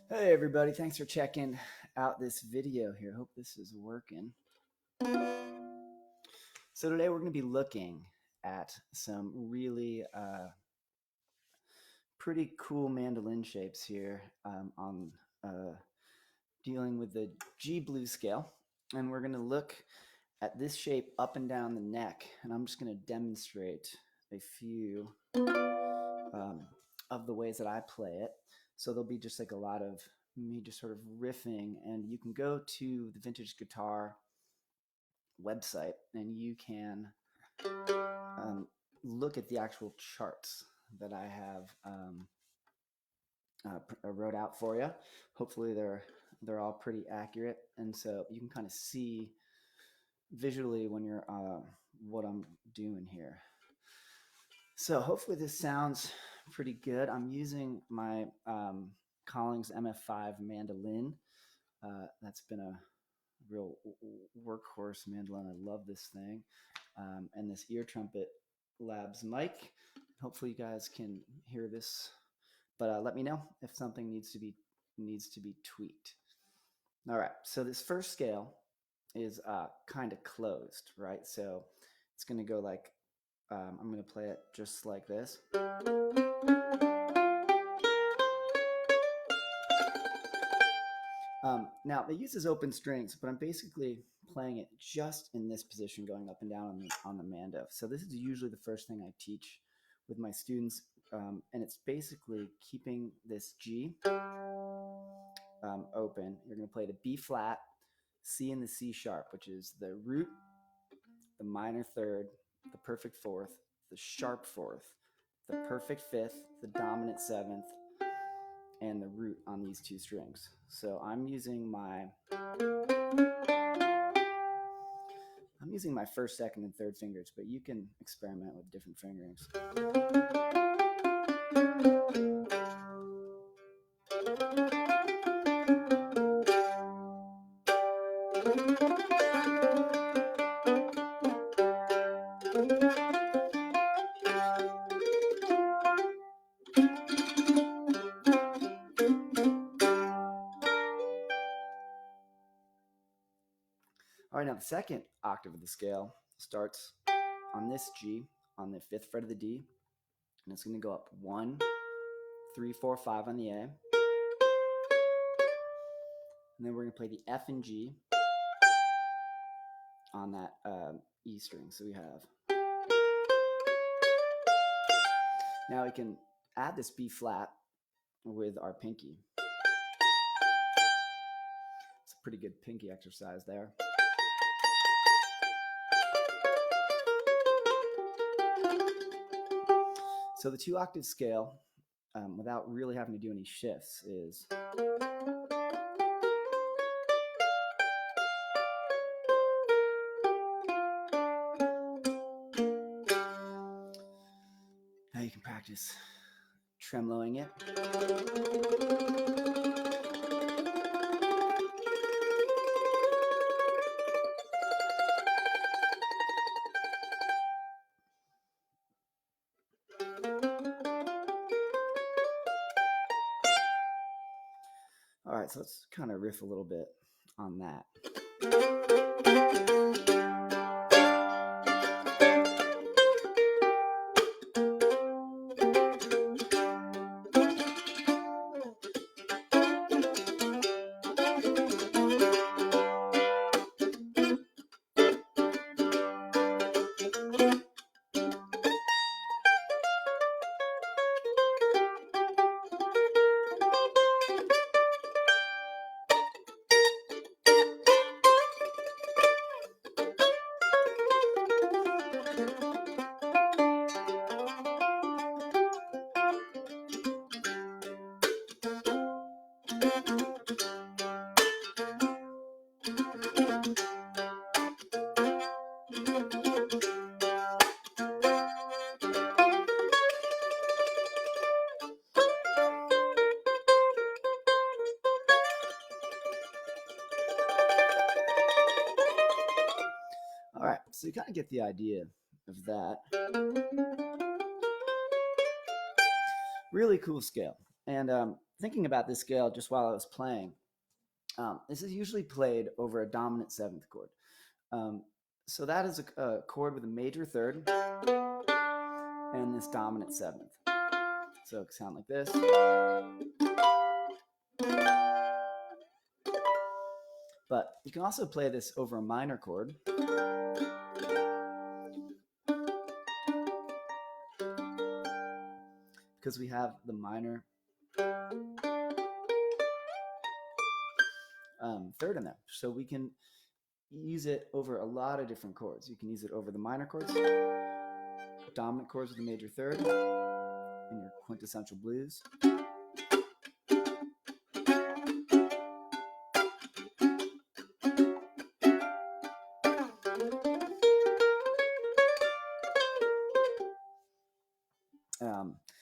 Hey everybody, thanks for checking out this video here. Hope this is working. So today we're going to be looking at some really pretty cool mandolin shapes here on dealing with the G blues scale. And we're going to look at this shape up and down the neck. And I'm just going to demonstrate a few of the ways that I play it. So there'll be just like a lot of me just sort of riffing, and you can go to the Vintage Guitar website and you can look at the actual charts that I have wrote out for you. Hopefully they're all pretty accurate, and so you can kind of see visually when you're what I'm doing here. So hopefully this sounds pretty good. I'm using my Collings MF5 mandolin. That's been a real workhorse mandolin. I love this thing. And this ear trumpet labs mic. Hopefully you guys can hear this, but let me know if something needs to be tweaked. All right, so this first scale is kind of closed, right? So it's going to go like, I'm going to play it just like this. Now it uses open strings, but I'm basically playing it just in this position, going up and down on the mando. So this is usually the first thing I teach with my students, and it's basically keeping this G open. You're going to play the B flat, C, and the C sharp, which is the root, the minor third, the perfect fourth, the sharp fourth, the perfect fifth, the dominant seventh, and the root on these two strings. So I'm using my first, second, and third fingers, but you can experiment with different fingerings. All right, now the second octave of the scale starts on this G on the 5th fret of the D, and it's going to go up 1, 3, 4, 5 on the A, and then we're going to play the F and G on that E string. So we have, now we can add this B flat with our pinky. It's a pretty good pinky exercise there. So the 2-octave scale, without really having to do any shifts, is now you can practice tremoloing it. All right, so let's kind of riff a little bit on that. All right, so you kind of get the idea of that. Really cool scale. And thinking about this scale just while I was playing, this is usually played over a dominant seventh chord. Um, so that is a chord with a major third and this dominant seventh. So it can sound like this. But you can also play this over a minor chord. Because we have the minor third in there. So we can use it over a lot of different chords. You can use it over the minor chords, dominant chords with a major third in your quintessential blues.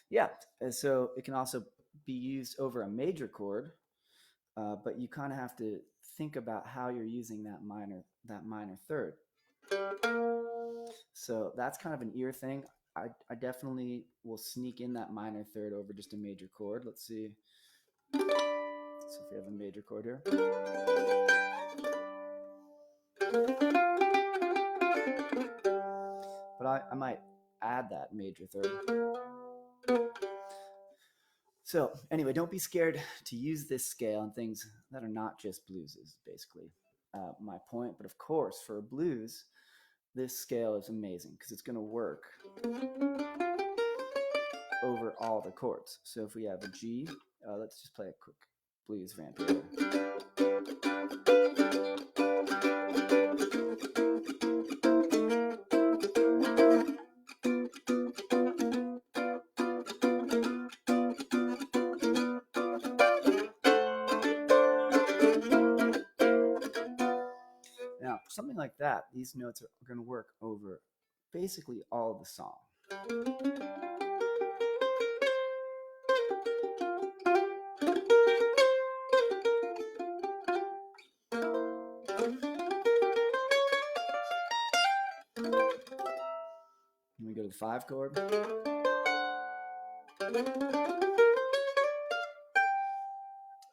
Yeah, so it can also be used over a major chord, but you kind of have to think about how you're using that minor third. So that's kind of an ear thing. I definitely will sneak in that minor third over just a major chord. Let's see. So if we have a major chord here. But I might add that major third. So anyway, don't be scared to use this scale on things that are not just blueses, basically my point. But of course, for a blues, this scale is amazing because it's going to work over all the chords. So if we have a G, let's just play a quick blues vamp here. Now, something like that, these notes are going to work over basically all of the song. Can we go to the 5 chord?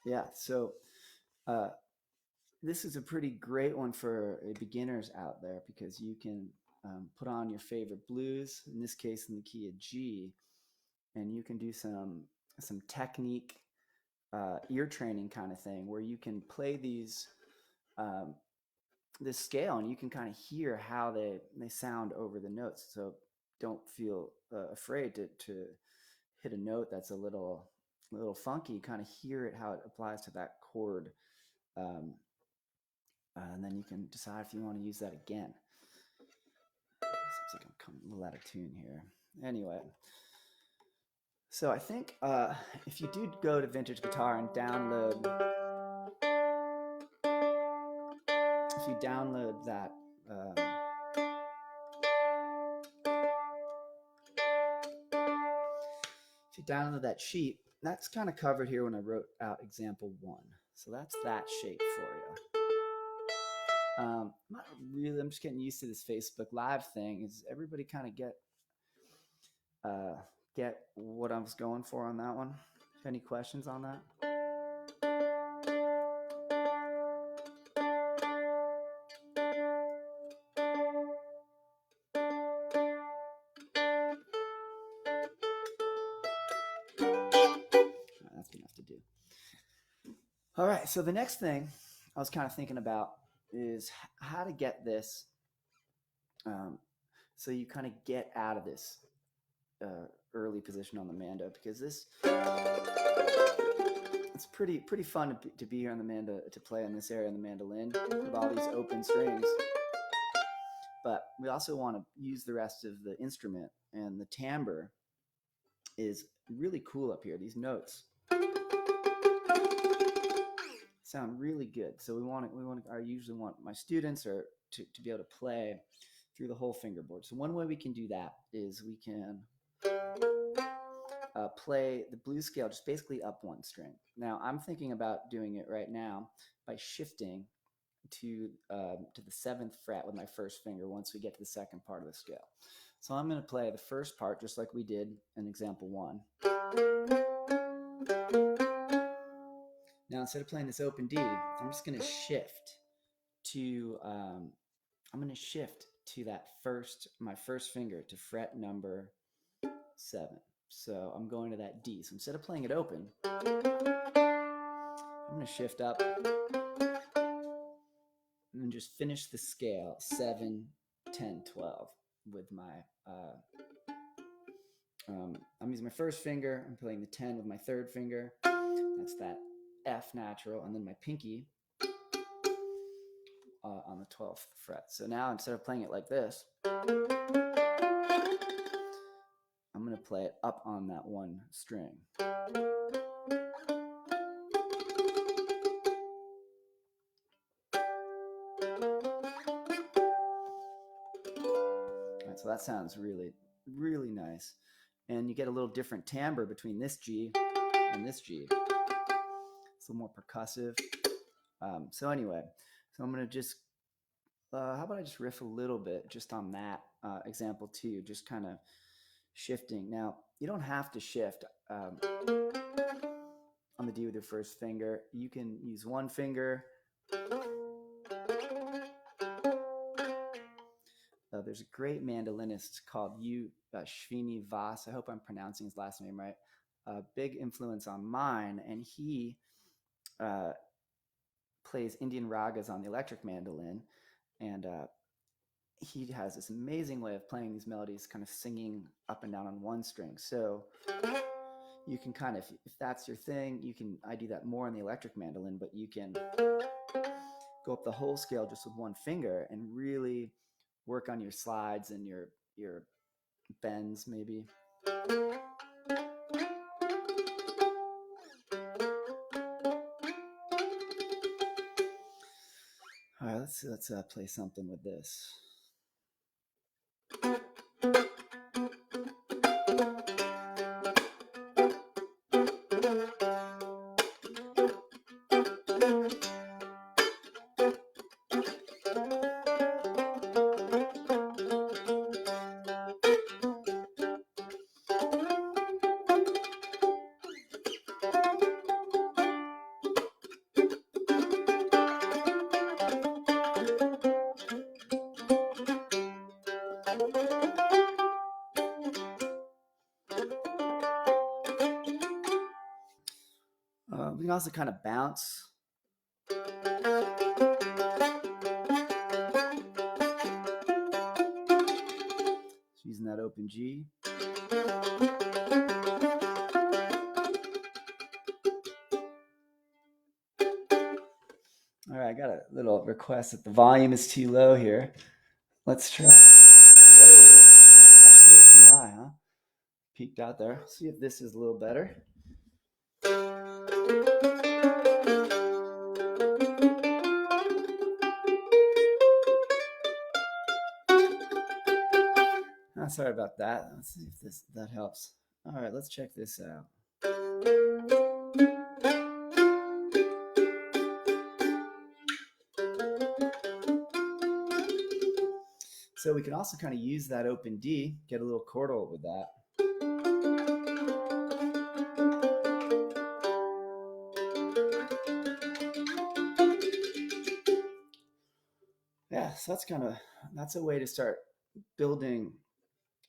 Yeah, so this is a pretty great one for beginners out there because you can put on your favorite blues, in this case in the key of G, and you can do some technique ear training kind of thing where you can play these this scale and you can kind of hear how they sound over the notes. So don't feel afraid to hit a note that's a little funky. Kind of hear it how it applies to that chord. And then you can decide if you want to use that again. Seems like I'm coming a little out of tune here. Anyway, so I think if you do go to Vintage Guitar and download, if you download that, if you download that sheet, that's kind of covered here when I wrote out example 1. So that's that shape for you. Not really. I'm just getting used to this Facebook Live thing. Is everybody kind of get what I was going for on that one? Any questions on that? That's enough to do. All right. So the next thing I was kind of thinking about is how to get this. So you kind of get out of this early position on the mando, because this it's pretty fun to be here on the mando, to play in this area on the mandolin with all these open strings. But we also want to use the rest of the instrument, and the timbre is really cool up here. These notes sound really good. So I usually want my students to be able to play through the whole fingerboard. So one way we can do that is we can play the blues scale just basically up one string. Now I'm thinking about doing it right now by shifting to the 7th fret with my first finger once we get to the second part of the scale. So I'm going to play the first part just like we did in example 1. Now instead of playing this open D, I'm just going to shift to that my first finger to fret number 7. So I'm going to that D. So instead of playing it open, I'm going to shift up and then just finish the scale 7, 10, 12 with my I'm using my first finger. I'm playing the 10 with my third finger. That's that F natural, and then my pinky on the 12th fret. So now instead of playing it like this, I'm going to play it up on that one string. All right, so that sounds really, really nice. And you get a little different timbre between this G and this G. It's a little more percussive. So anyway, so I'm going to just, how about I just riff a little bit just on that example too, just kind of shifting. Now, you don't have to shift on the D with your first finger. You can use one finger. There's a great mandolinist called Srini Vas. I hope I'm pronouncing his last name right. Big influence on mine, and he plays Indian ragas on the electric mandolin, and he has this amazing way of playing these melodies, kind of singing up and down on one string. So you can kind of, if that's your thing, I do that more on the electric mandolin, but you can go up the whole scale just with one finger and really work on your slides and your bends maybe. All right, let's play something with this. We can also kind of bounce. Just using that open G. All right, I got a little request that the volume is too low here. Let's try. Whoa, that's a little too high, huh? Peaked out there. See if this is a little better. Sorry about that. Let's see if that helps. All right, let's check this out. So we can also kind of use that open D, get a little chordal with that. Yeah, so that's a way to start building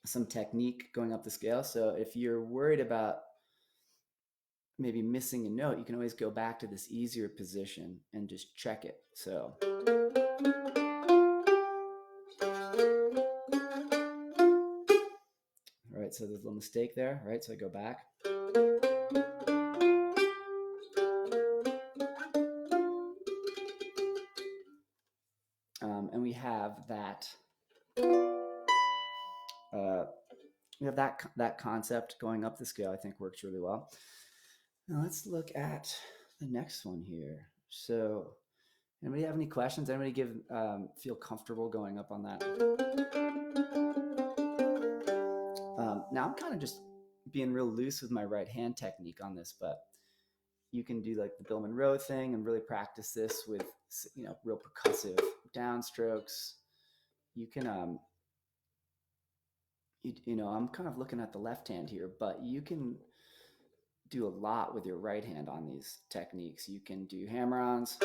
some technique going up the scale. So if you're worried about maybe missing a note, you can always go back to this easier position and just check it. So all right, so there's a little mistake there, right? So I go back. And we have that that concept going up the scale. I think works really well. Now let's look at the next one here. So, anybody have any questions? Anybody feel comfortable going up on that? Now I'm kind of just being real loose with my right hand technique on this, but you can do like the Bill Monroe thing and really practice this with real percussive downstrokes. You can I'm kind of looking at the left hand here, but you can do a lot with your right hand on these techniques. You can do hammer-ons.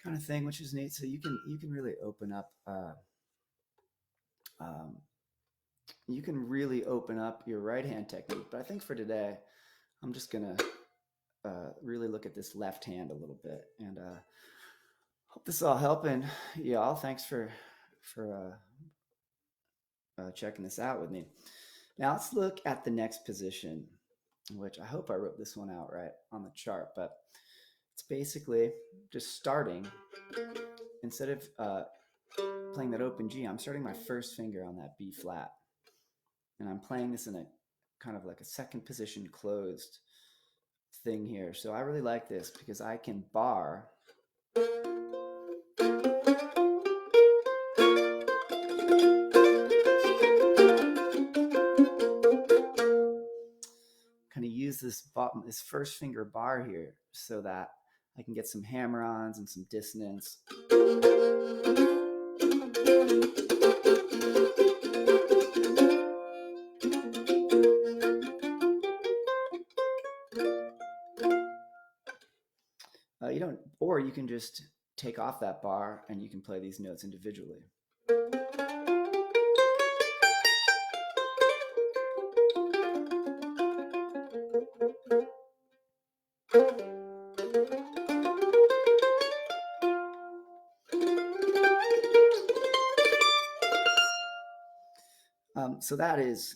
Kind of thing, which is neat. So you can really open up you can really open up your right hand technique. But I think for today, I'm just gonna really look at this left hand a little bit, and hope this is all helping y'all. Thanks for checking this out with me. Now let's look at the next position, which I hope I wrote this one out right on the chart, but it's basically just starting, instead of playing that open G, I'm starting my first finger on that B flat. And I'm playing this in a kind of like a second position closed thing here. So I really like this because I can bar kind of use this first finger bar here so that I can get some hammer-ons and some dissonance. Or you can just take off that bar and you can play these notes individually. So that is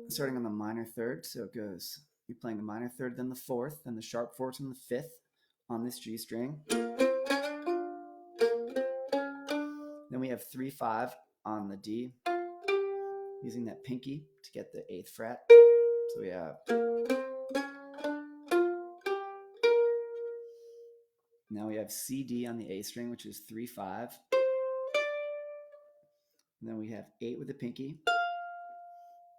starting on the minor third. So it goes, you're playing the minor third, then the fourth, then the sharp fourth, and the fifth on this G string. Then we have 3-5 on the D, using that pinky to get the 8th fret. So we have, now we have C, D on the A string, which is 3-5. And then we have 8 with the pinky.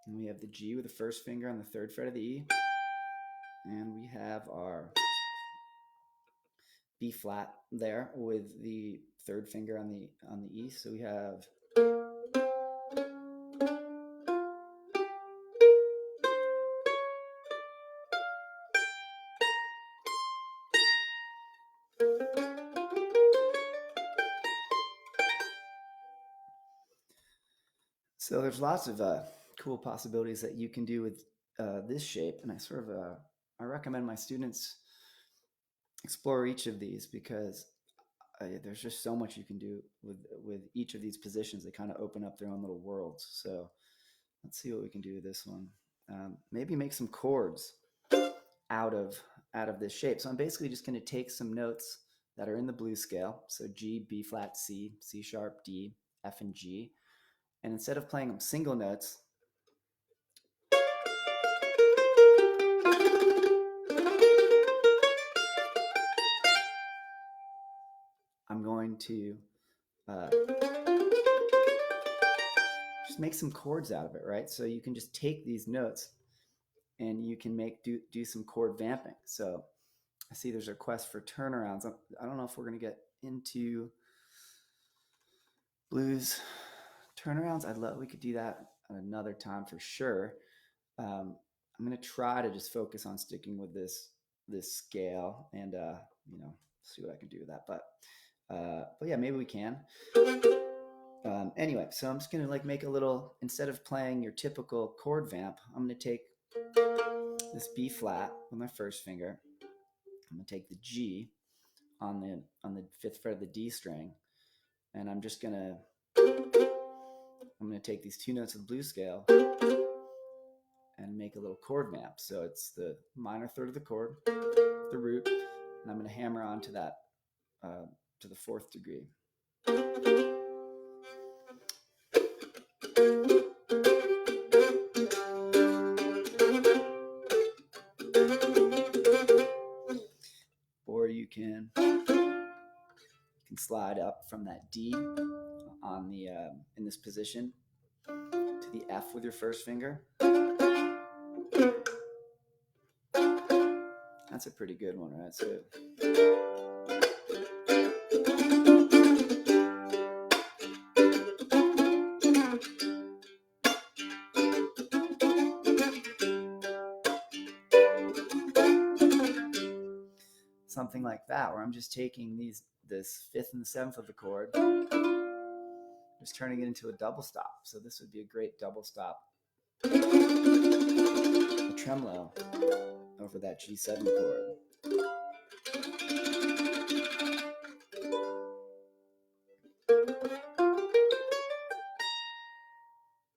And we have the G with the first finger on the 3rd fret of the E. And we have our B flat there with the 3rd finger on the E. So we have so there's lots of cool possibilities that you can do with this shape, and I recommend my students explore each of these because there's just so much you can do with each of these positions. They kind of open up their own little worlds. So let's see what we can do with this one. Maybe make some chords out of this shape. So I'm basically just going to take some notes that are in the blues scale. So G, B flat, C, C sharp, D, F, and G. And instead of playing them single notes, I'm going to just make some chords out of it, right? So you can just take these notes and you can do some chord vamping. So I see there's a request for turnarounds. I don't know if we're going to get into blues turnarounds. we could do that at another time for sure. I'm going to try to just focus on sticking with this scale and see what I can do with that. But yeah, maybe we can. Anyway, so I'm just going to make a little, instead of playing your typical chord vamp, I'm going to take this B flat with my first finger. I'm going to take the G on the 5th fret of the D string, and I'm going to take these 2 notes of the blues scale and make a little chord vamp. So it's the minor third of the chord, the root, and I'm going to hammer onto that to the 4th degree. Or you can slide up from that D on the in this position to the F with your first finger. That's a pretty good one, right? So something like that, where I'm just taking this fifth and the seventh of the chord, just turning it into a double stop. So this would be a great double stop, a tremolo over that G7 chord.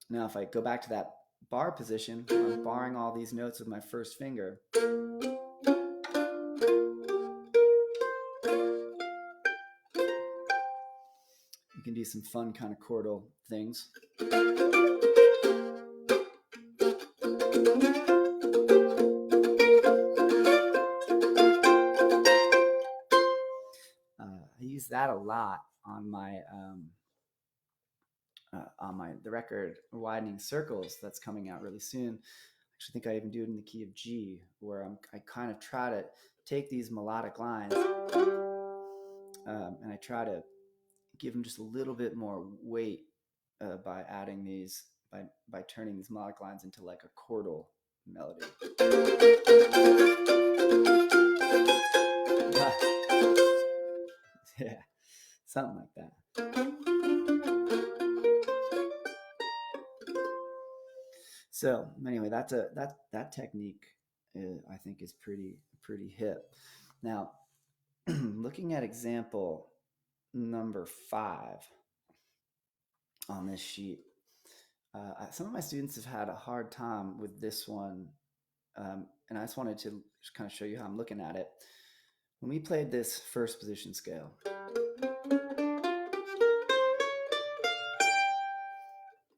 Now, if I go back to that bar position, I'm barring all these notes with my first finger. You can do some fun kind of chordal things. I use that a lot on the record Widening Circles that's coming out really soon. I actually think I even do it in the key of G, where I kind of try to take these melodic lines and I try to give them just a little bit more weight by adding these, by turning these melodic lines into like a chordal melody. Yeah, something like that. So anyway, that technique I think is pretty hip. Now, looking at example number 5 on this sheet, some of my students have had a hard time with this one, and I just wanted to just kind of show you how I'm looking at it. When we played this first position scale,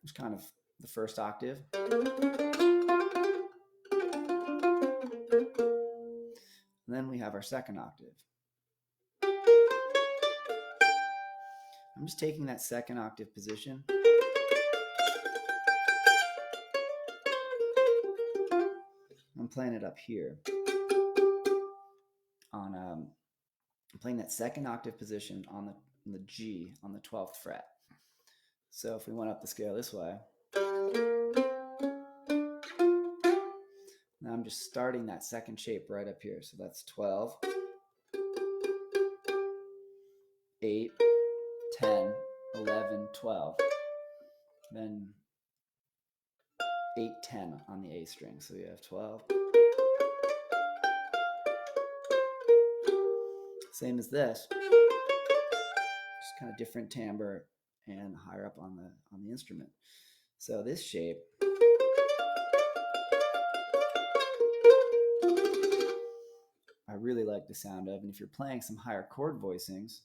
it's kind of the first octave. And then we have our second octave. I'm just taking that second octave position. I'm playing it up here. I'm playing that second octave position on the G on the 12th fret. So if we went up the scale this way, now I'm just starting that second shape right up here. So that's 12, 8, 10, 11, 12. Then 8, 10 on the A string. So you have 12. Same as this. Just kind of different timbre and higher up on the instrument. So this shape I really like the sound of, and if you're playing some higher chord voicings,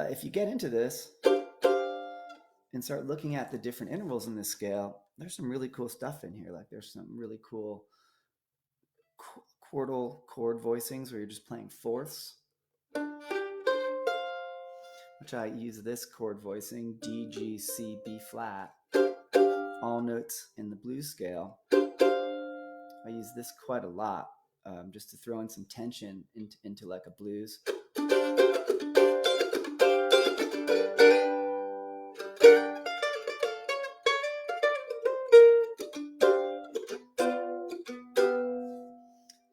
if you get into this and start looking at the different intervals in this scale, there's some really cool stuff in here. Like there's some really cool chordal chord voicings where you're just playing fourths, which I use this chord voicing, D, G, C, B flat, all notes in the blues scale. I use this quite a lot, just to throw in some tension into like a blues.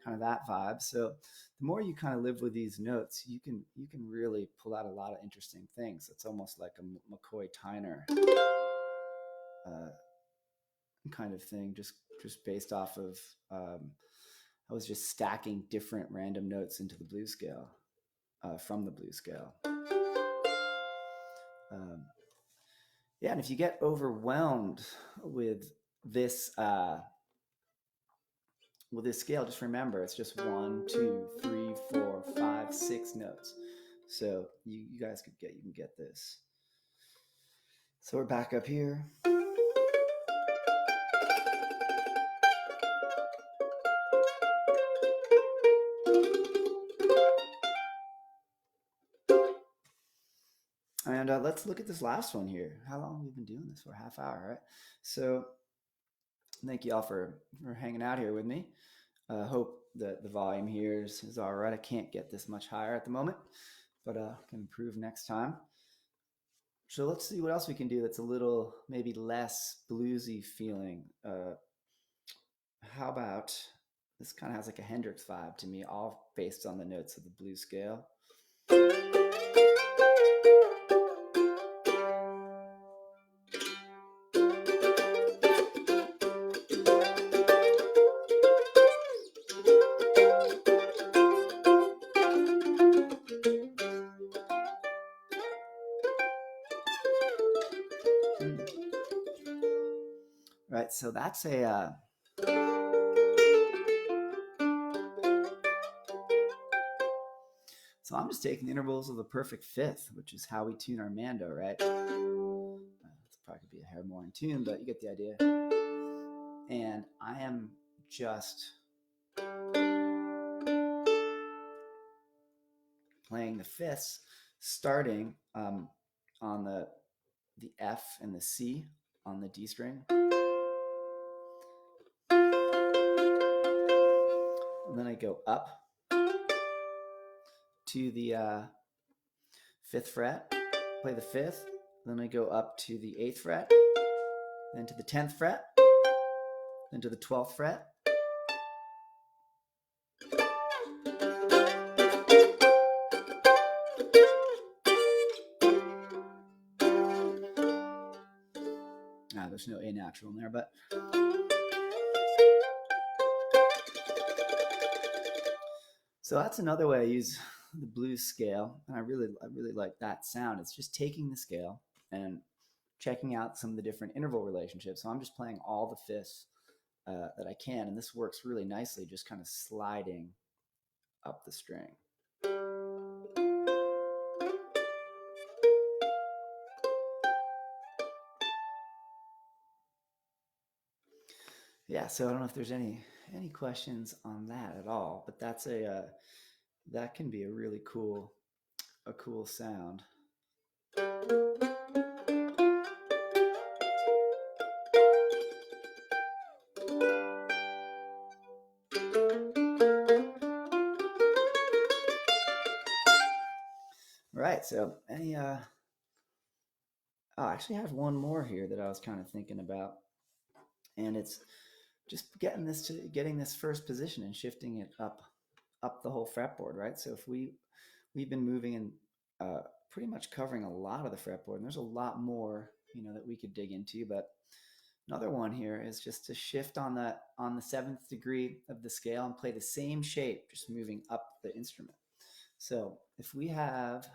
Kind of that vibe. So the more you kind of live with these notes, you can really pull out a lot of interesting things. It's almost like a McCoy Tyner kind of thing, just based off of I was just stacking different random notes into the blues scale from the blues scale. Yeah, and if you get overwhelmed with this scale, just remember it's just 1, 2, 3, 4, 5, 6 notes. So you guys can get this. So we're back up here. And let's look at this last one here. How long have we been doing this for? Half hour, right? So thank you all for hanging out here with me. Hope that the volume here is all right. I can't get this much higher at the moment, but can improve next time. So let's see what else we can do that's a little maybe less bluesy feeling. How about this? Kind of has like a Hendryx vibe to me, all based on the notes of the blues scale. Right, so that's a so I'm just taking the intervals of the perfect fifth, which is how we tune our mando, right? It's probably could be a hair more in tune, but you get the idea. And I am just playing the fifths, starting on the F and the C on the D string. And then I go up to the fifth fret, play the fifth, then I go up to the 8th fret, then to the 10th fret, then to the 12th fret. There's no A natural in there, but so that's another way I use the blues scale, and I really like that sound. It's just taking the scale and checking out some of the different interval relationships. So I'm just playing all the fifths that I can, and this works really nicely, just kind of sliding up the string. Yeah, so I don't know if there's any questions on that at all, but that's that can be a really cool sound. Right, so any I actually have one more here that I was kind of thinking about, and it's just getting this first position and shifting it up the whole fretboard, right? So if we've been moving and pretty much covering a lot of the fretboard, and there's a lot more that we could dig into, but another one here is just to shift on the 7th degree of the scale and play the same shape, just moving up the instrument. So if we have,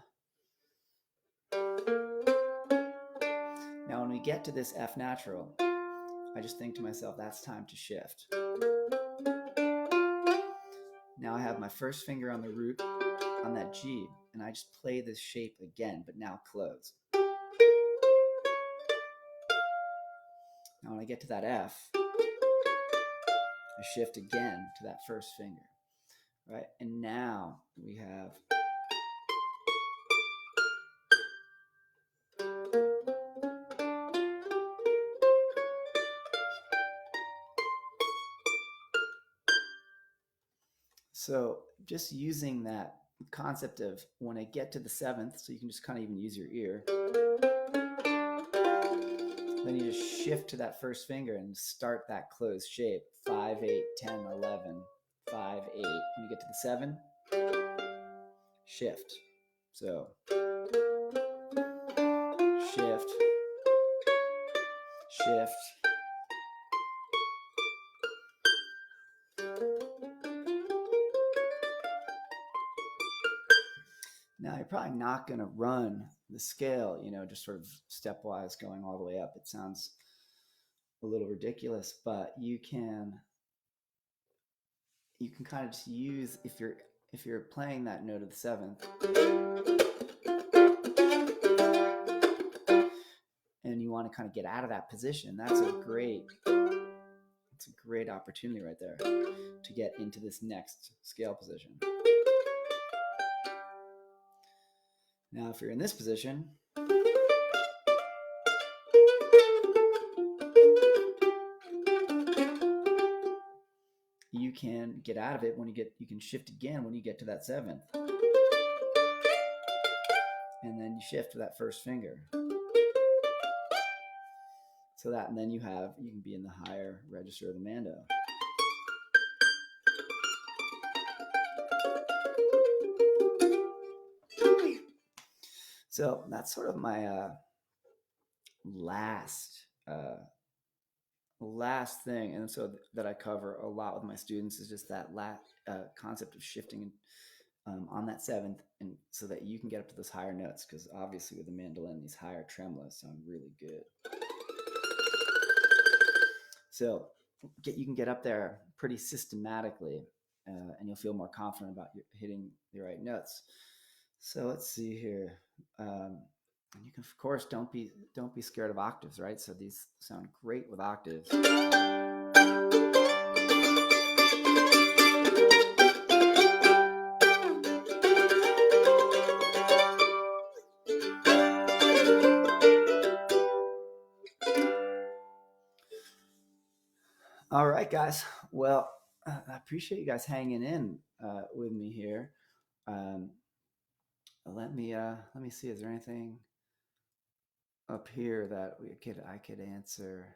now when we get to this F natural, I just think to myself, that's time to shift. Now I have my first finger on the root on that G, and I just play this shape again, but now closed. Now when I get to that F, I shift again to that first finger, right? And now we have so just using that concept of when I get to the 7th, so you can just kind of even use your ear, then you just shift to that first finger and start that closed shape. 5, 8, 10, 11, 5, 8. When you get to the 7, shift. So shift, shift. Now you're probably not going to run the scale, just sort of stepwise going all the way up. It sounds a little ridiculous, but you can kind of just use, if you're playing that note of the 7th, and you want to kind of get out of that position, that's a great opportunity right there to get into this next scale position. Now, if you're in this position, you can get out of it when you can shift again when you get to that seventh. And then you shift to that first finger. So that, and then you can be in the higher register of the mando. So that's sort of my last thing, and so that I cover a lot with my students is just that concept of shifting on that seventh, and so that you can get up to those higher notes, because obviously with the mandolin, these higher tremolos sound really good. So you can get up there pretty systematically, and you'll feel more confident about hitting the right notes. So let's see here. And you can, of course, don't be scared of octaves, right? So these sound great with octaves. All right, guys. Well, I appreciate you guys hanging in with me here. Let me see. Is there anything up here that I could answer?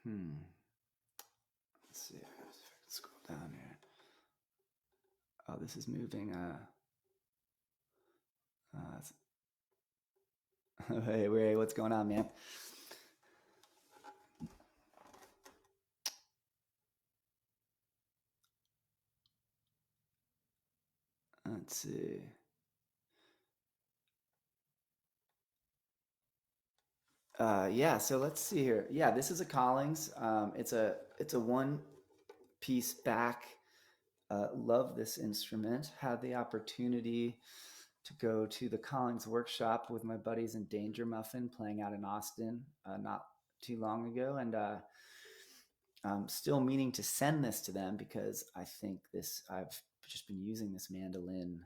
Let's see. Let's scroll down here. Oh, this is moving. Hey, what's going on, man? Let's see. Yeah, so let's see here. Yeah, this is a Collings. It's a one piece back. Love this instrument. Had the opportunity to go to the Collings workshop with my buddies in Danger Muffin, playing out in Austin not too long ago, and I'm still meaning to send this to them, because I think I've just been using this mandolin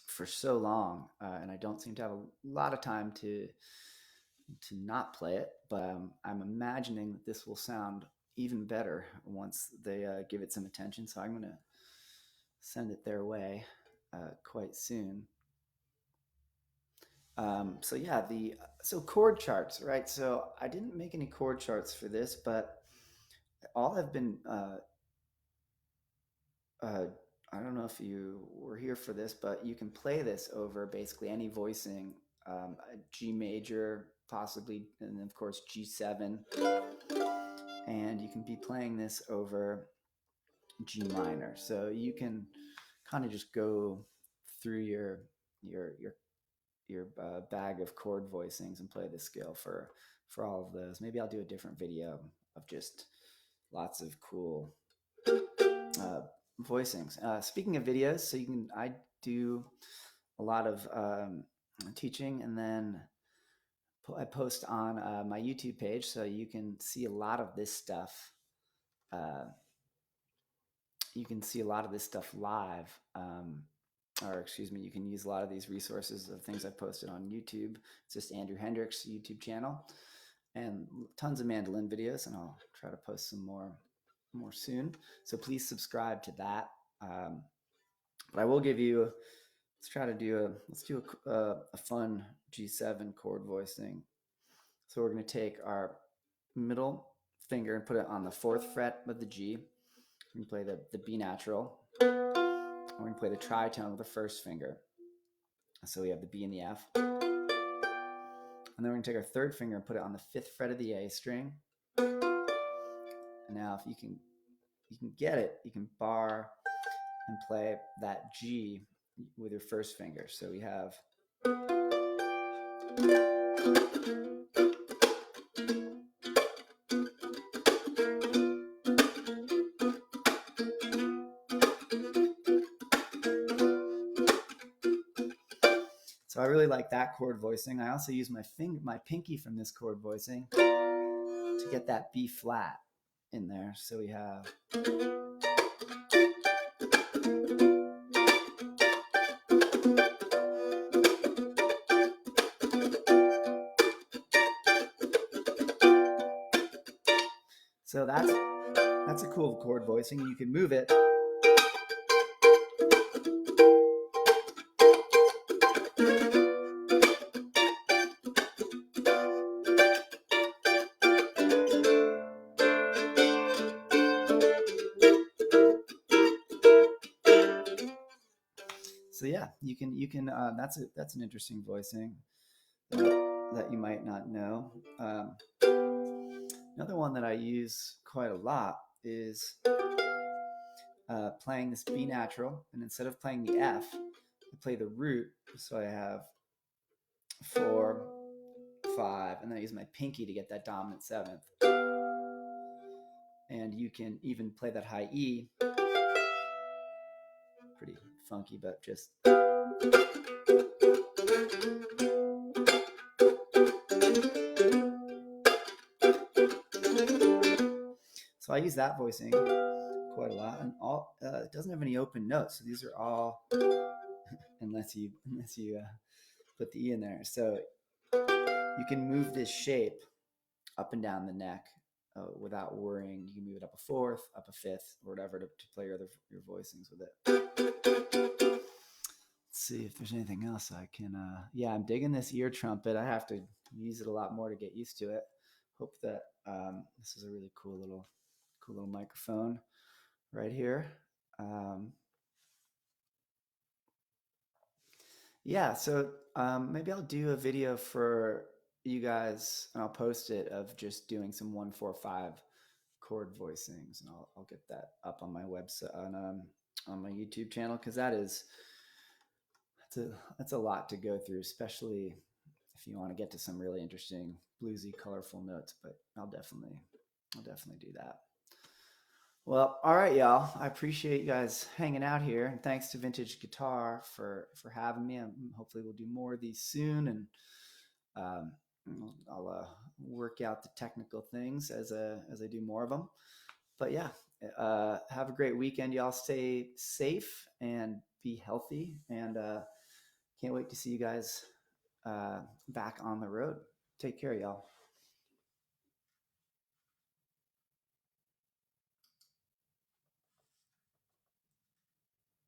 for so long, and I don't seem to have a lot of time to not play it, but I'm imagining that this will sound even better once they give it some attention. So I'm going to send it their way quite soon. So yeah, so chord charts, right? So I didn't make any chord charts for this, but all have been I don't know if you were here for this, but you can play this over basically any voicing, a G major, possibly, and then of course G7, and you can be playing this over G minor. So you can kind of just go through your bag of chord voicings and play the scale for all of those. Maybe I'll do a different video of just lots of cool voicings. Speaking of videos, so I do a lot of teaching, and then I post on my YouTube page, so you can see a lot of this stuff. You can see a lot of this stuff live, or excuse me, you can use a lot of these resources of things I've posted on YouTube. It's just Andrew Hendryx YouTube channel, and tons of mandolin videos, and I'll try to post some more soon. So please subscribe to that. But I will give you, let's do a fun G7 chord voicing. So we're going to take our middle finger and put it on the 4th fret of the G. We can play the B natural. We're going to play the tritone with the 1st finger. So we have the B and the F. And then we're going to take our 3rd finger and put it on the 5th fret of the A string. And now if you can get it, you can bar and play that G with your 1st finger. So we have So I really like that chord voicing. I also use my pinky from this chord voicing to get that B flat in there. So we have So that's a cool chord voicing. You can move it. So yeah, you can that's an interesting voicing that you might not know. Another one that I use quite a lot is playing this B natural, and instead of playing the F, I play the root. So I have 4, 5, and then I use my pinky to get that dominant seventh. And you can even play that high E. Pretty funky, but just. So I use that voicing quite a lot, and it doesn't have any open notes. So these are all, unless you put the E in there. So you can move this shape up and down the neck without worrying. You can move it up a fourth, up a fifth, or whatever to play your voicings with it. Let's see if there's anything else I can. Yeah, I'm digging this ear trumpet. I have to use it a lot more to get used to it. Hope that this is a really cool little microphone right here. Yeah, so maybe I'll do a video for you guys, and I'll post it of just doing some 1-4-5 chord voicings, and I'll get that up on my website on my YouTube channel, because that's a lot to go through, especially if you want to get to some really interesting bluesy, colorful notes. But I'll definitely do that. Well, all right, y'all. I appreciate you guys hanging out here, and thanks to Vintage Guitar for having me. Hopefully, we'll do more of these soon, and I'll work out the technical things as I do more of them. But yeah, have a great weekend, y'all. Stay safe and be healthy, and can't wait to see you guys back on the road. Take care, y'all.